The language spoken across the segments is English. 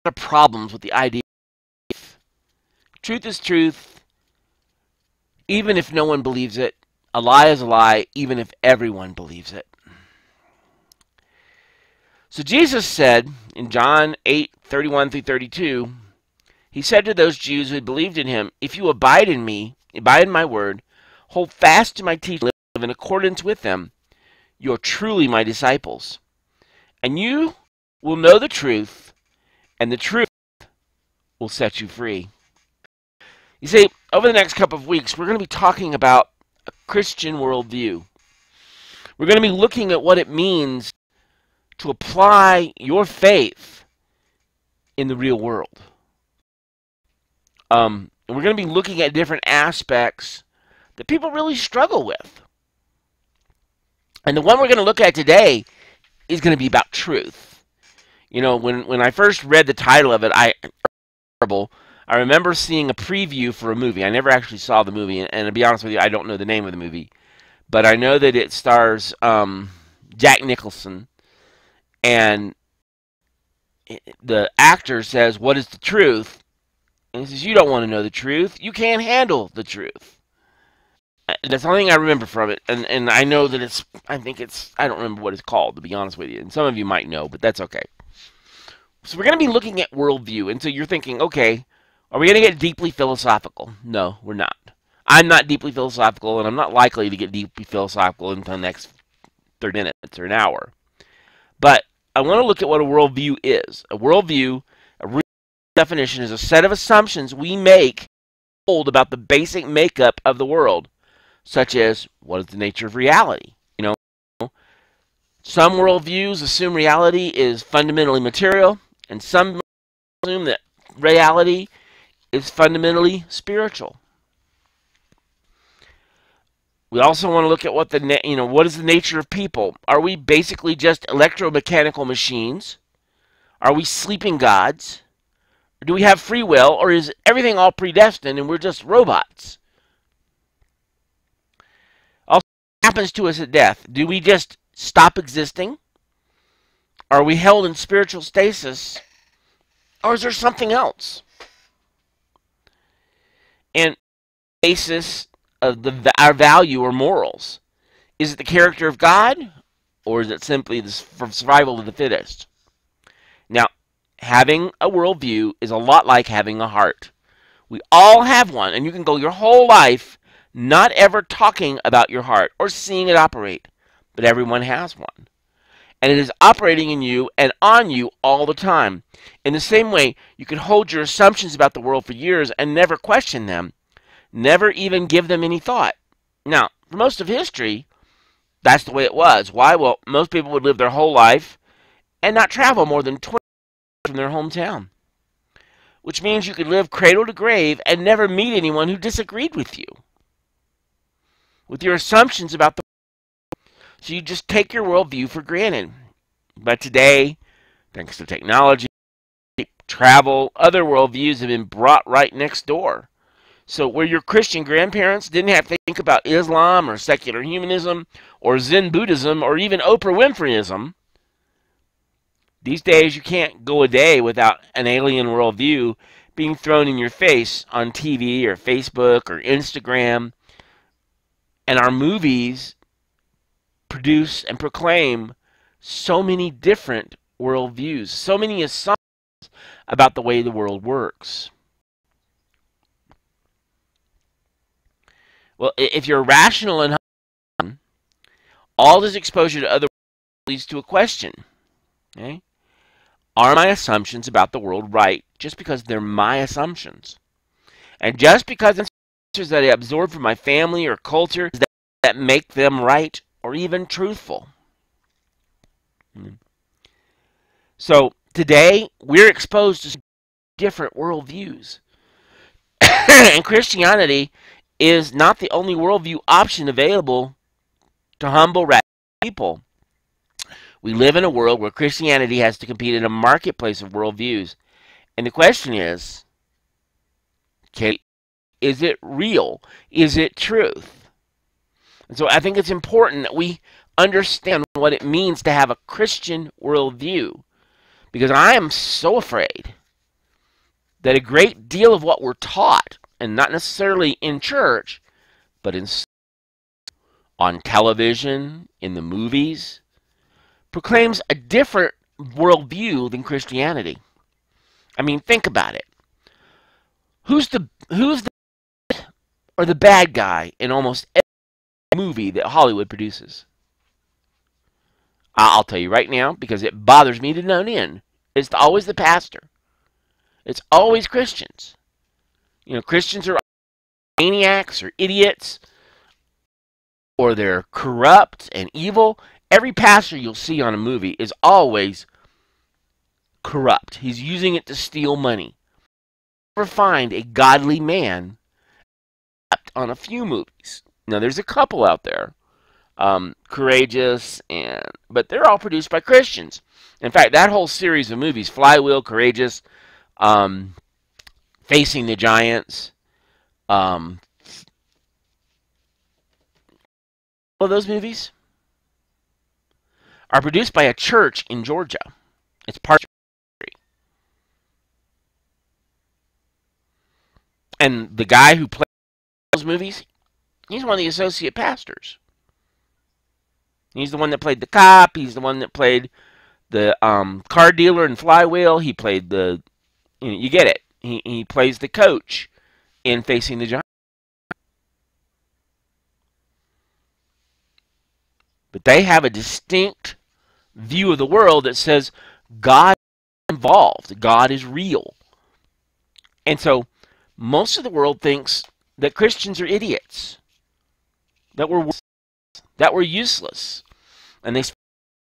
of problems with the idea of truth. Truth is truth, even if no one believes it. A lie is a lie, even if everyone believes it. So Jesus said in John 8:31 through 32, he said to those Jews who had believed in him, if you abide in me, abide in my word, hold fast to my teaching, live in accordance with them, you are truly my disciples. And you will know the truth, and the truth will set you free. You see, over the next couple of weeks, we're going to be talking about a Christian worldview. We're going to be looking at what it means to apply your faith in the real world. And we're going to be looking at different aspects that people really struggle with. And the one we're going to look at today is going to be about truth. You know, when I first read the title of it, I remember seeing a preview for a movie. I never actually saw the movie, and to be honest with you, I don't know the name of the movie. But I know that it stars Jack Nicholson, and the actor says, "What is the truth?" And he says, "You don't want to know the truth. You can't handle the truth." That's the only thing I remember from it, and I know that I don't remember what it's called, to be honest with you. And some of you might know, but that's okay. So we're going to be looking at worldview, and so you're thinking, okay, are we going to get deeply philosophical? No, we're not. I'm not deeply philosophical, and I'm not likely to get deeply philosophical until the next 30 minutes or an hour. But I want to look at what a worldview is. A worldview, a real definition, is a set of assumptions we make about the basic makeup of the world, such as what is the nature of reality. You know, some worldviews assume reality is fundamentally material, and some assume that reality is fundamentally spiritual. We also want to look at what is the nature of people. Are we basically just electromechanical machines? Are we sleeping gods? Or do we have free will, or is everything all predestined and we're just robots? Also, what happens to us at death? Do we just stop existing? Are we held in spiritual stasis? Or is there something else? And basis of our value or morals. Is it the character of God, or is it simply the survival of the fittest? Now, having a worldview is a lot like having a heart. We all have one, and you can go your whole life not ever talking about your heart or seeing it operate, but everyone has one. And it is operating in you and on you all the time. In the same way, you can hold your assumptions about the world for years and never question them, never even give them any thought. Now, for most of history, that's the way it was. Why? Well, most people would live their whole life and not travel more than 20 miles from their hometown, which means you could live cradle to grave and never meet anyone who disagreed with you, with your assumptions about the world. So you just take your worldview for granted. But today, thanks to technology, travel, other worldviews have been brought right next door. So where your Christian grandparents didn't have to think about Islam or secular humanism or Zen Buddhism or even Oprah Winfreyism, these days you can't go a day without an alien worldview being thrown in your face on TV or Facebook or Instagram. And our movies produce and proclaim so many different worldviews, so many assumptions about the way the world works. Well, if you're rational and all this exposure to other worlds leads to a question. Okay? Are my assumptions about the world right just because they're my assumptions? And just because the answers that I absorb from my family or culture that make them right or even truthful? So today, we're exposed to different worldviews. And Christianity is not the only worldview option available to humble, rational people. We live in a world where Christianity has to compete in a marketplace of worldviews. And the question is it real? Is it truth? And so I think it's important that we understand what it means to have a Christian worldview. Because I am so afraid that a great deal of what we're taught, and not necessarily in church, but on television, in the movies, proclaims a different worldview than Christianity. I mean, think about it. Who's the or the bad guy in almost every movie that Hollywood produces? I'll tell you right now, because it bothers me to no end. It's always the pastor. It's always Christians. You know, Christians are maniacs or idiots, or they're corrupt and evil. Every pastor you'll see on a movie is always corrupt. He's using it to steal money. Never find a godly man except on a few movies. Now, there's a couple out there, Courageous, but they're all produced by Christians. In fact, that whole series of movies, Flywheel, Courageous, Facing the Giants, all of those movies are produced by a church in Georgia. It's part of the country. And the guy who plays those movies, he's one of the associate pastors. He's the one that played the cop. He's the one that played the car dealer in Flywheel. He played the, you get it. He plays the coach in Facing the Giants. But they have a distinct view of the world that says God is involved. God is real. And so most of the world thinks that Christians are idiots, that we're useless, and they spend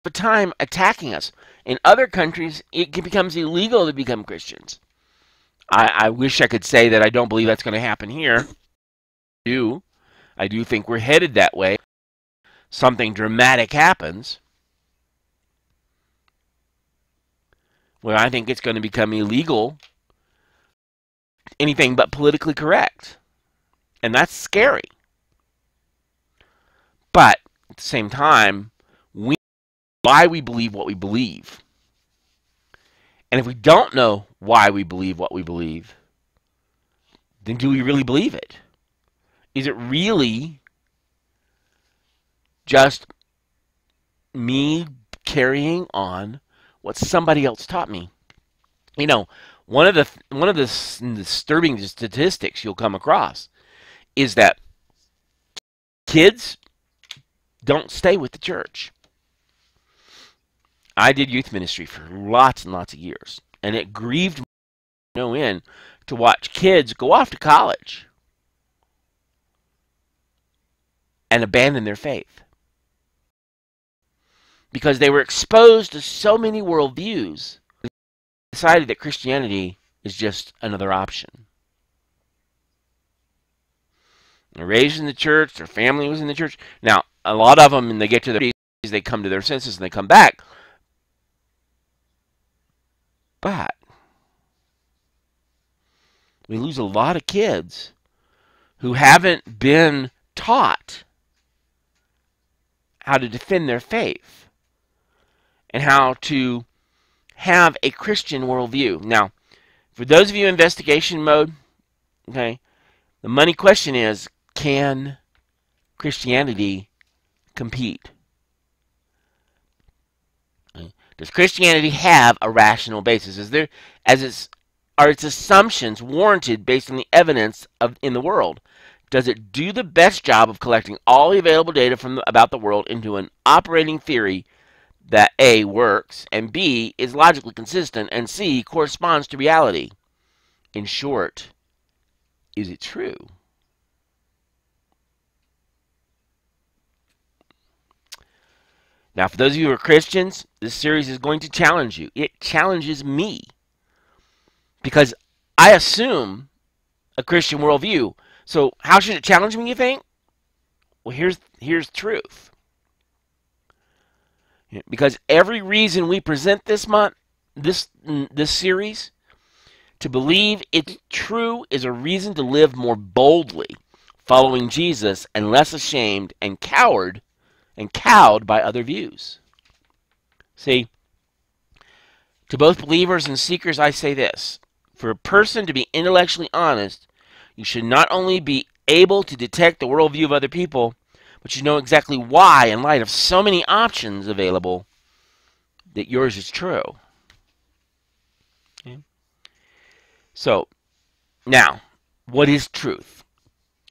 the time attacking us. In other countries, it becomes illegal to become Christians. I wish I could say that I don't believe that's going to happen here. I do think we're headed that way. Something dramatic happens where I think it's going to become illegal, anything but politically correct. And that's scary. But at the same time, we know why we believe what we believe. And if we don't know why we believe what we believe, then do we really believe it? Is it really just me carrying on what somebody else taught me? You know, one of the disturbing statistics you'll come across is that kids don't stay with the church. I did youth ministry for lots and lots of years, and it grieved me no end to watch kids go off to college and abandon their faith because they were exposed to so many worldviews, they decided that Christianity is just another option. They're raised in the church, their family was in the church. Now, a lot of them, when they get to their 30s, they come to their senses and they come back. But we lose a lot of kids who haven't been taught how to defend their faith and how to have a Christian worldview. Now, for those of you in investigation mode, okay, the money question is, can Christianity compete? Does Christianity have a rational basis? Are its assumptions warranted based on the evidence in the world? Does it do the best job of collecting all the available data about the world into an operating theory that A, works, and B, is logically consistent, and C, corresponds to reality? In short, is it true? Now, for those of you who are Christians, this series is going to challenge you. It challenges me because I assume a Christian worldview. So how should it challenge me, you think? Well, here's truth. Because every reason we present this month, this series, to believe it's true is a reason to live more boldly, following Jesus, and less ashamed and cowed by other views. See, to both believers and seekers, I say this. For a person to be intellectually honest, you should not only be able to detect the worldview of other people, but you know exactly why, in light of so many options available, that yours is true. Okay. So, now, what is truth?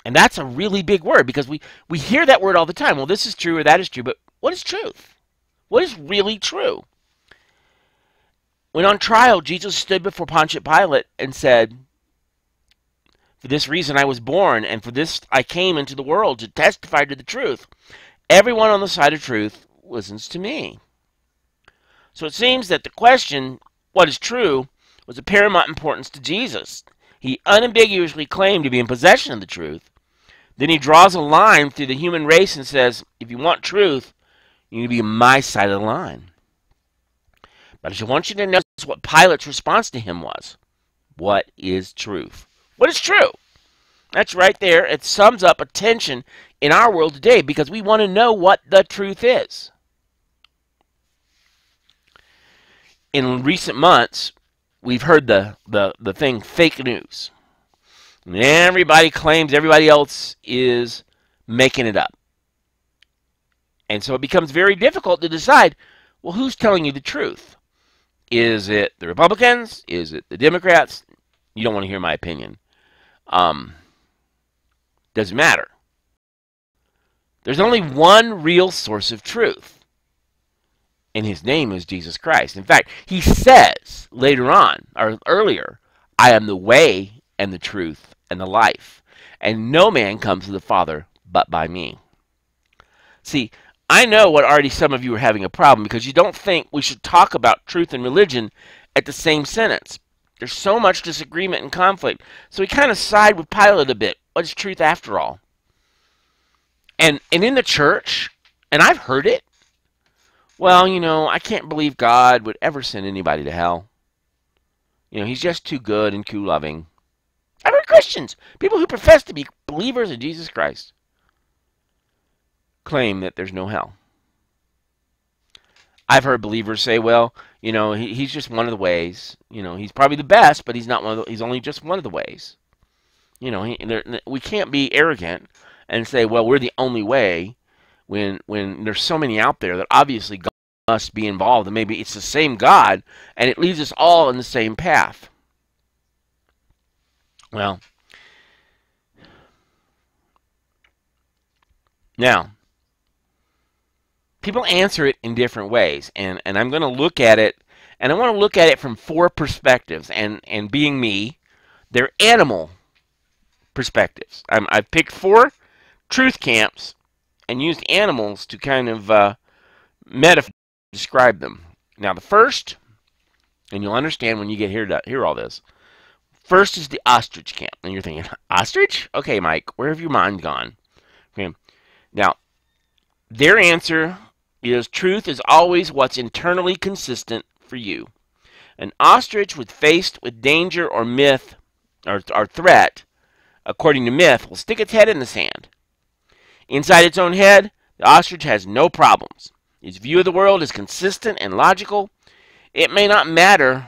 And that's a really big word because we hear that word all the time. Well, this is true or that is true, but what is truth? What is really true? When on trial, Jesus stood before Pontius Pilate and said, "For this reason I was born, and for this I came into the world, to testify to the truth. Everyone on the side of truth listens to me." So it seems that the question, what is true, was of paramount importance to Jesus. He unambiguously claimed to be in possession of the truth. Then he draws a line through the human race and says, if you want truth, you need to be on my side of the line. But I want you to notice what Pilate's response to him was. What is truth? What is true? That's right there. It sums up a tension in our world today because we want to know what the truth is. In recent months, we've heard the thing fake news. And everybody claims everybody else is making it up. And so it becomes very difficult to decide, well, who's telling you the truth? Is it the Republicans? Is it the Democrats? You don't want to hear my opinion. Doesn't matter. There's only one real source of truth. And his name is Jesus Christ. In fact, he says later on, or earlier, I am the way and the truth and the life. And no man comes to the Father but by me. See, I know what already some of you are having a problem because you don't think we should talk about truth and religion at the same sentence. There's so much disagreement and conflict. So we kind of side with Pilate a bit. What is truth after all? And in the church, and I've heard it, well, you know, I can't believe God would ever send anybody to hell. You know, he's just too good and too loving. I've heard Christians, people who profess to be believers in Jesus Christ, claim that there's no hell. I've heard believers say, well, you know, he's just one of the ways. You know, he's probably the best, but he's not one of the, he's only just one of the ways. You know, we can't be arrogant and say, well, we're the only way when there's so many out there that obviously God must be involved, and maybe it's the same God, and it leads us all in the same path. Well, now, people answer it in different ways, and I'm going to look at it, and I want to look at it from 4 perspectives, and being me, they're animal perspectives. I've picked 4 truth camps and used animals to kind of describe them. Now, the first, and you'll understand when you get here to hear all this, first is the ostrich camp. And you're thinking, ostrich? Okay, Mike, where have your mind gone? Okay. Now, their answer is truth is always what's internally consistent for you. An ostrich faced with danger or myth or threat, according to myth, will stick its head in the sand. Inside its own head, the ostrich has no problems. Its view of the world is consistent and logical. It may not matter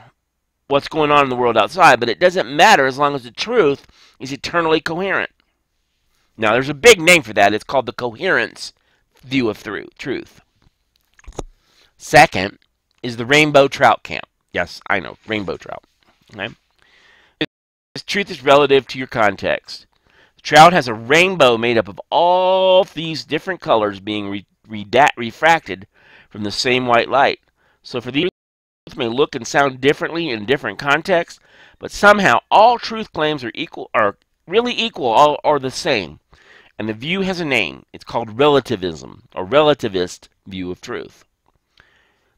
what's going on in the world outside, but it doesn't matter as long as the truth is eternally coherent. Now, there's a big name for that. It's called the coherence view of truth. Second is the rainbow trout camp. Yes, I know, rainbow trout. Okay? This truth is relative to your context. The trout has a rainbow made up of all these different colors being refracted from the same white light. So for these, truth may look and sound differently in different contexts, but somehow all truth claims are really equal or the same. And the view has a name. It's called relativism, or relativist view of truth.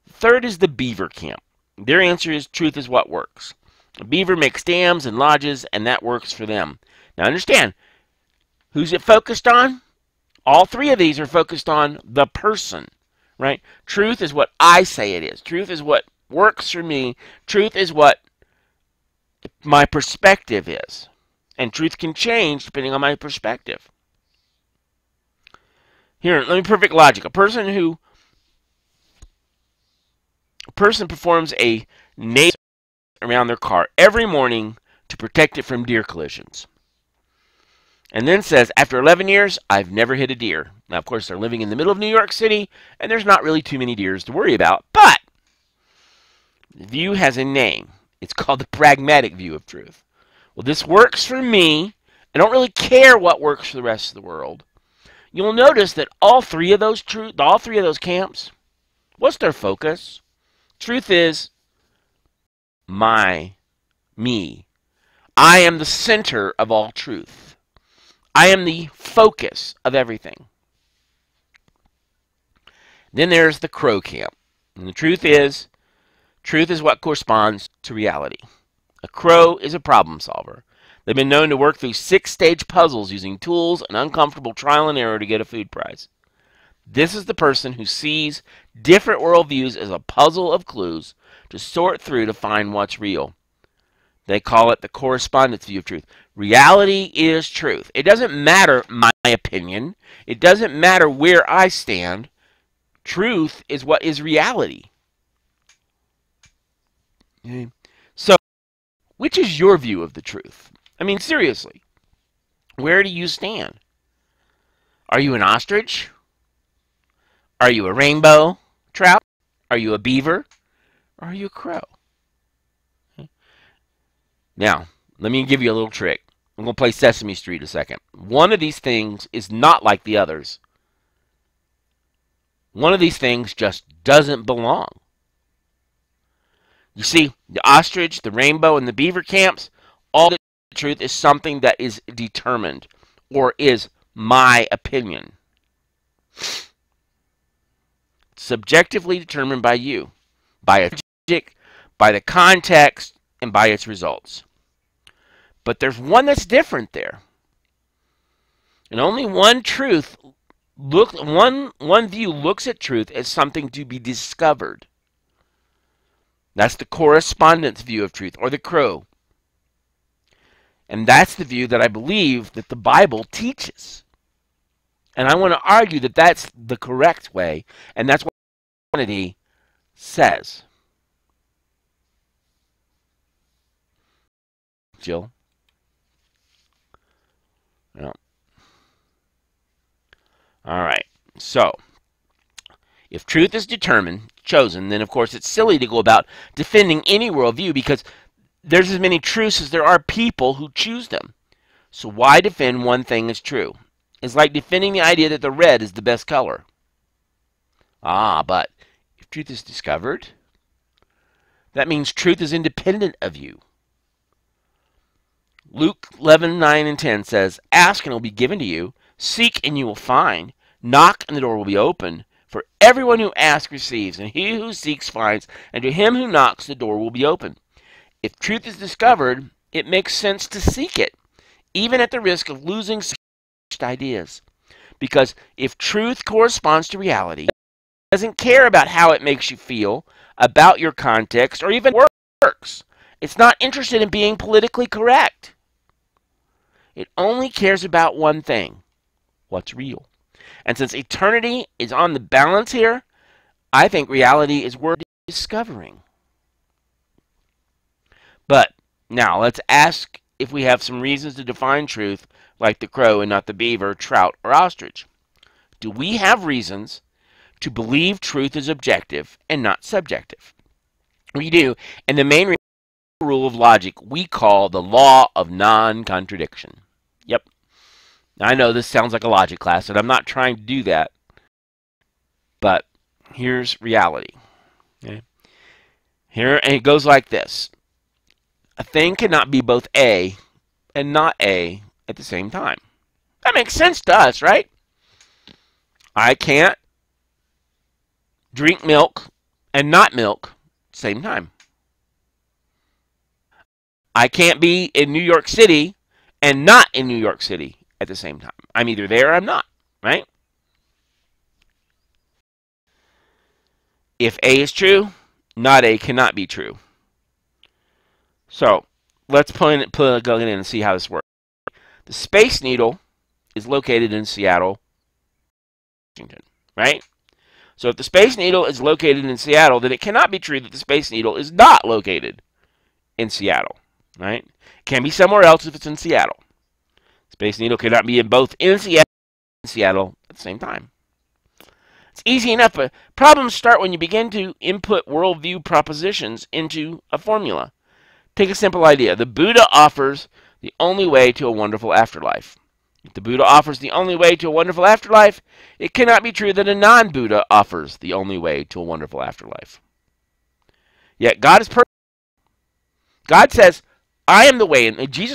Third is the beaver camp. Their answer is truth is what works. A beaver makes dams and lodges, and that works for them. Now understand, who's it focused on? All 3 of these are focused on the person, right? Truth is what I say it is. Truth is what works for me. Truth is what my perspective is. And truth can change depending on my perspective. Here, let me perfect logic. A person performs a native around their car every morning to protect it from deer collisions. And then says, after 11 years, I've never hit a deer. Now, of course, they're living in the middle of New York City, and there's not really too many deers to worry about. But the view has a name. It's called the pragmatic view of truth. Well, this works for me. I don't really care what works for the rest of the world. You'll notice that all three of those camps, what's their focus? Truth is me. I am the center of all truth. I am the focus of everything. Then there's the crow camp. And the truth is what corresponds to reality. A crow is a problem solver. They've been known to work through 6-stage puzzles using tools and uncomfortable trial and error to get a food prize. This is the person who sees different worldviews as a puzzle of clues to sort through to find what's real. They call it the correspondence view of truth. Reality is truth. It doesn't matter my opinion. It doesn't matter where I stand. Truth is what is reality. Okay. So, which is your view of the truth? I mean, seriously, where do you stand? Are you an ostrich? Are you a rainbow trout? Are you a beaver? Or are you a crow? Okay. Now, let me give you a little trick. I'm going to play Sesame Street a second. One of these things is not like the others. One of these things just doesn't belong. You see, the ostrich, the rainbow, and the beaver camps, all the truth is something that is determined or is my opinion. Subjectively determined by you, by a logic, by the context, and by its results. But there's one that's different there. And only one view looks at truth as something to be discovered. That's the correspondence view of truth, or the crow. And that's the view that I believe that the Bible teaches. And I want to argue that that's the correct way, and that's what Christianity says. Jill? No. All right. So, if truth is determined, chosen, then of course it's silly to go about defending any worldview because there's as many truths as there are people who choose them. So why defend one thing as true? It's like defending the idea that the red is the best color. But if truth is discovered, that means truth is independent of you. Luke 11:9 and 10 says, "Ask and it will be given to you. Seek and you will find. Knock and the door will be opened. For everyone who asks receives, and he who seeks finds, and to him who knocks the door will be opened." If truth is discovered, it makes sense to seek it, even at the risk of losing ideas. Because if truth corresponds to reality, it doesn't care about how it makes you feel, about your context, or even works. It's not interested in being politically correct. It only cares about one thing: what's real. And since eternity is on the balance here, I think reality is worth discovering. But now let's ask if we have some reasons to define truth like the crow and not the beaver, trout, or ostrich. Do we have reasons to believe truth is objective and not subjective? We do, and the main rule of logic we call the law of non-contradiction. Yep. Now, I know this sounds like a logic class, and I'm not trying to do that, but here's reality. Okay? Here, and it goes like this. A thing cannot be both A and not A at the same time. That makes sense to us, right? I can't drink milk and not milk at the same time. I can't be in New York City and not in New York City at the same time. I'm either there or I'm not, right? If A is true, not A cannot be true. So, let's go in and see how this works. The Space Needle is located in Seattle, Washington, right? So if the Space Needle is located in Seattle, then it cannot be true that the Space Needle is not located in Seattle, right? It can be somewhere else if it's in Seattle. Space Needle cannot be in both in Seattle at the same time. It's easy enough, but problems start when you begin to input worldview propositions into a formula. Take a simple idea. The Buddha offers the only way to a wonderful afterlife. If the Buddha offers the only way to a wonderful afterlife, it cannot be true that a non-Buddha offers the only way to a wonderful afterlife. Yet God is perfect. God says, I am the way, and Jesus